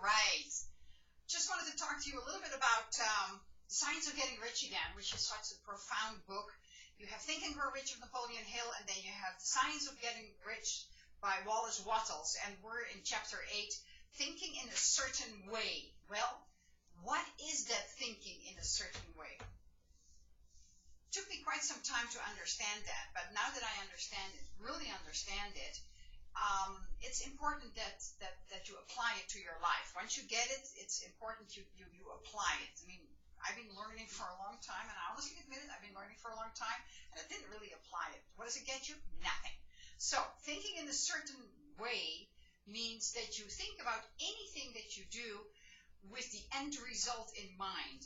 right. Just wanted to talk to you a little bit about Science of Getting Rich Again, which is such a profound book. You have Think and Grow Rich of Napoleon Hill, and then you have Science of Getting Rich by Wallace Wattles, and we're in chapter 8, Thinking in a Certain Way. Well, what is that thinking in a certain way? Took me quite some time to understand that, but now that I understand it, really understand it, it's important that you apply it to your life. Once you get it, it's important you apply it. I mean, I've been learning for a long time, and I honestly admit it, I've been learning for a long time, and I didn't really apply it. What does it get you? Nothing. So, thinking in a certain way means that you think about anything that you do with the end result in mind.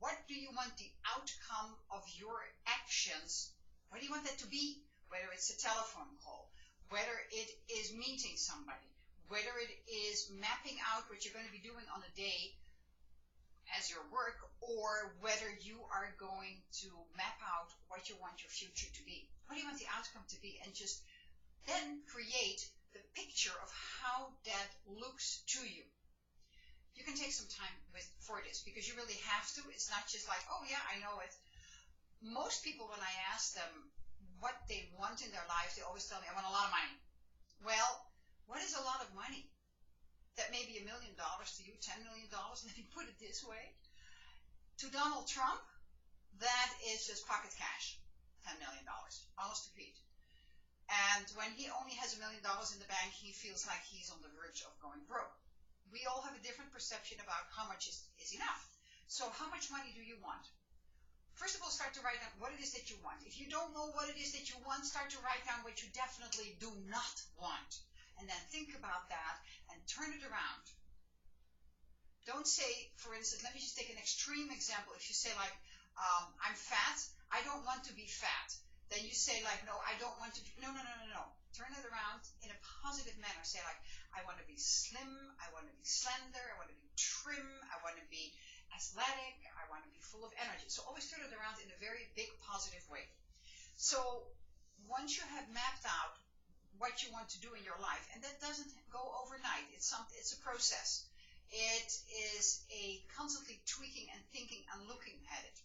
What do you want the outcome of your actions? What do you want that to be? Whether it's a telephone call, whether it is meeting somebody, whether it is mapping out what you're going to be doing on a day as your work, or whether you are going to map out what you want your future to be. What do you want the outcome to be? And just then create the picture of how that looks to you. You can take some time for this because you really have to. It's not just like, oh yeah, I know it. Most people, when I ask them what they want in their life, they always tell me, I want a lot of money. Well, what is a lot of money? That may be $1 million to you, $10 million, let me put it this way. To Donald Trump, that is just pocket cash, $10 million, honest to Pete. And when he only has $1 million in the bank, he feels like he's on the verge of going broke. We all have a different perception about how much is enough. So how much money do you want? First of all, start to write down what it is that you want. If you don't know what it is that you want, start to write down what you definitely do not want. And then think about that and turn it around. Don't say, for instance, let me just take an extreme example. If you say like, I'm fat, I don't want to be fat. Then you say like, no, I don't want to be, no. Turn it around in a positive manner. Say like, I want to be slim, I want to be slender, I want to be trim, I want to be athletic, I want to be full of energy. So always turn it around in a very big positive way. So once you have mapped out what you want to do in your life, and that doesn't go overnight. It's a process. It is a constantly tweaking and thinking and looking at it.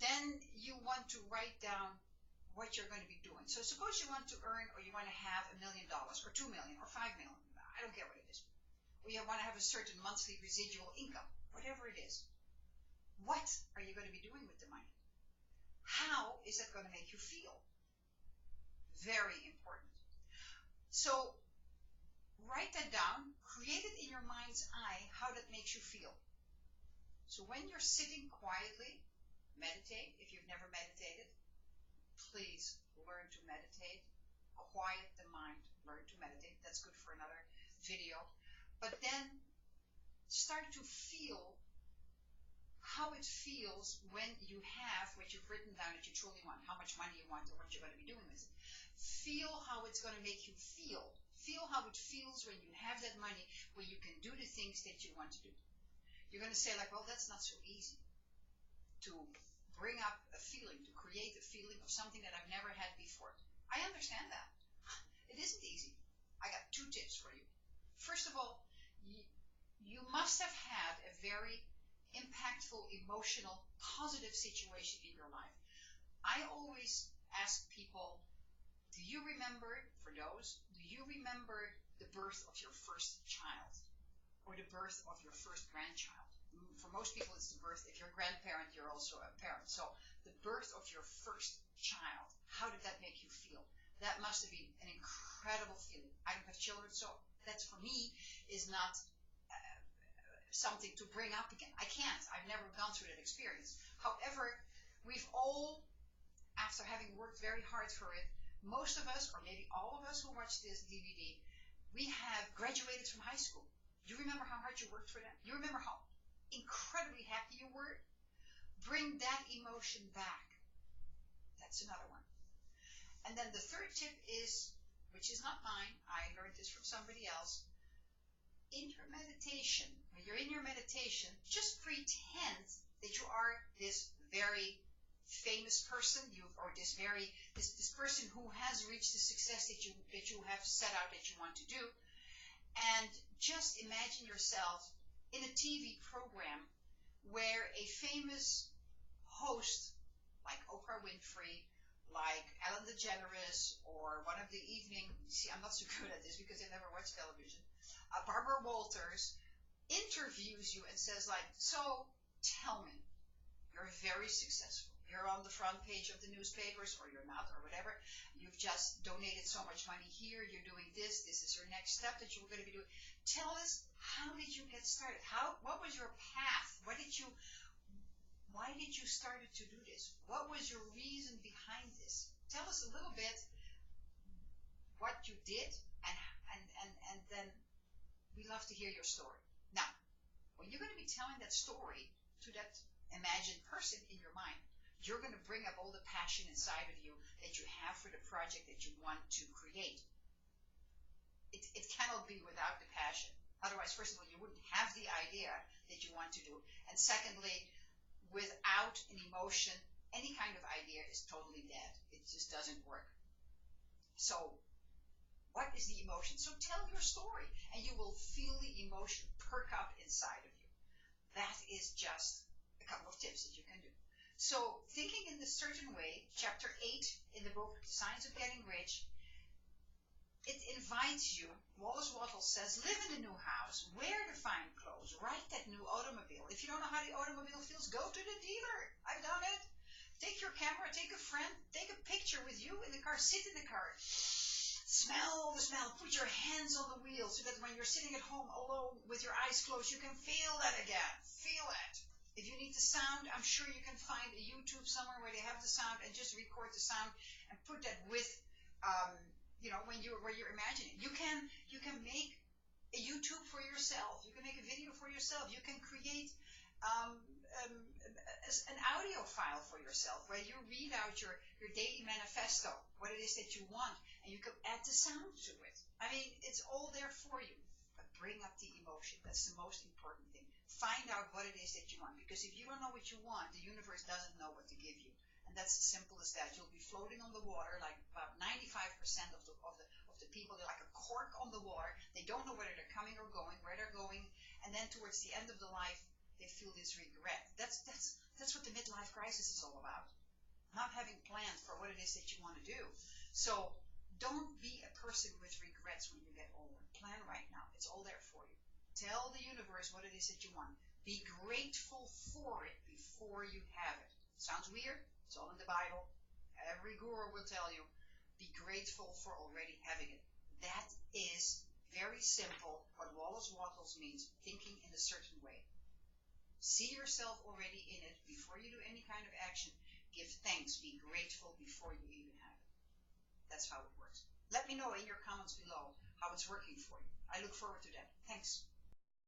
Then you want to write down what you're going to be doing. So suppose you want to earn, or you want to have $1 million, or $2 million, or $5 million. I don't care what it is. Or you want to have a certain monthly residual income, whatever it is. What are you going to be doing with the money? How is that going to make you feel? Very important. So write that down, create it in your mind's eye how that makes you feel. So when you're sitting quietly, meditate. If you've never meditated, please learn to meditate. Quiet the mind, learn to meditate. That's good for another video. But then start to feel how it feels when you have what you've written down that you truly want, how much money you want or what you're going to be doing with it. Feel how it's going to make you feel. Feel how it feels when you have that money, where you can do the things that you want to do. You're going to say like, well, that's not so easy to bring up a feeling, to create a feeling of something that I've never had before. I understand that. It isn't easy. I got 2 tips for you. First of all, you must have had a very impactful, emotional, positive situation in your life. I always ask people, do you remember the birth of your first child or the birth of your first grandchild? For most people, it's the birth. If you're a grandparent, you're also a parent. So the birth of your first child, how did that make you feel? That must have been an incredible feeling. I don't have children, so that's for me is not something to bring up again. I can't. I've never gone through that experience. However, we've all, after having worked very hard for it, most of us, or maybe all of us who watch this DVD, we have graduated from high school. You remember how hard you worked for that? You remember how incredibly happy you were? Bring that emotion back. That's another one. And then the third tip is, which is not mine, I learned this from somebody else. In your meditation, when you're in your meditation, just pretend that you are this very famous person, or this person who has reached the success that you have set out that you want to do, And just imagine yourself in a TV program where a famous host like Oprah Winfrey, like Ellen DeGeneres, or one of the evening, see, I'm not so good at this because I never watch television, Barbara Walters interviews you and says like, so tell me, you're very successful. You're on the front page of the newspapers, or you're not, or whatever. You've just donated so much money here. You're doing this. This is your next step that you're going to be doing. Tell us, how did you get started? What was your path? Why did you start to do this? What was your reason behind this? Tell us a little bit what you did, and then we love to hear your story. Now, when you're going to be telling that story to that imagined person in your mind, you're going to bring up all the passion inside of you that you have for the project that you want to create. It cannot be without the passion. Otherwise, first of all, you wouldn't have the idea that you want to do. And secondly, without an emotion, any kind of idea is totally dead. It just doesn't work. So, what is the emotion? So tell your story, and you will feel the emotion perk up inside of you. That is just a couple of tips that you can do. So, thinking in a certain way, chapter 8 in the book, Science of Getting Rich, it invites you. Wallace Wattles says, live in a new house, wear the fine clothes, ride that new automobile. If you don't know how the automobile feels, go to the dealer. I've done it. Take your camera, take a friend, take a picture with you in the car, sit in the car. Smell the smell, put your hands on the wheel so that when you're sitting at home alone with your eyes closed, you can feel that again. Feel it. If you need the sound, I'm sure you can find a YouTube somewhere where they have the sound and just record the sound and put that with, where you're imagining. You can make a YouTube for yourself. You can make a video for yourself. You can create an audio file for yourself where you read out your daily manifesto, what it is that you want, and you can add the sound to it. I mean, it's all there for you. But bring up the emotion. That's the most important thing. Find out what it is that you want, because if you don't know what you want, the universe doesn't know what to give you. And that's as simple as that. You'll be floating on the water, like about 95% of the people. They're like a cork on the water. They don't know whether they're coming or going, where they're going, and then towards the end of the life, they feel this regret. That's what the midlife crisis is all about. Not having plans for what it is that you want to do. So don't be a person with regrets when you get older. Plan right now. It's all there for you. Tell the universe what it is that you want. Be grateful for it before you have it. Sounds weird? It's all in the Bible. Every guru will tell you, be grateful for already having it. That is very simple what Wallace Wattles means, thinking in a certain way. See yourself already in it before you do any kind of action. Give thanks, be grateful before you even have it. That's how it works. Let me know in your comments below how it's working for you. I look forward to that. Thanks.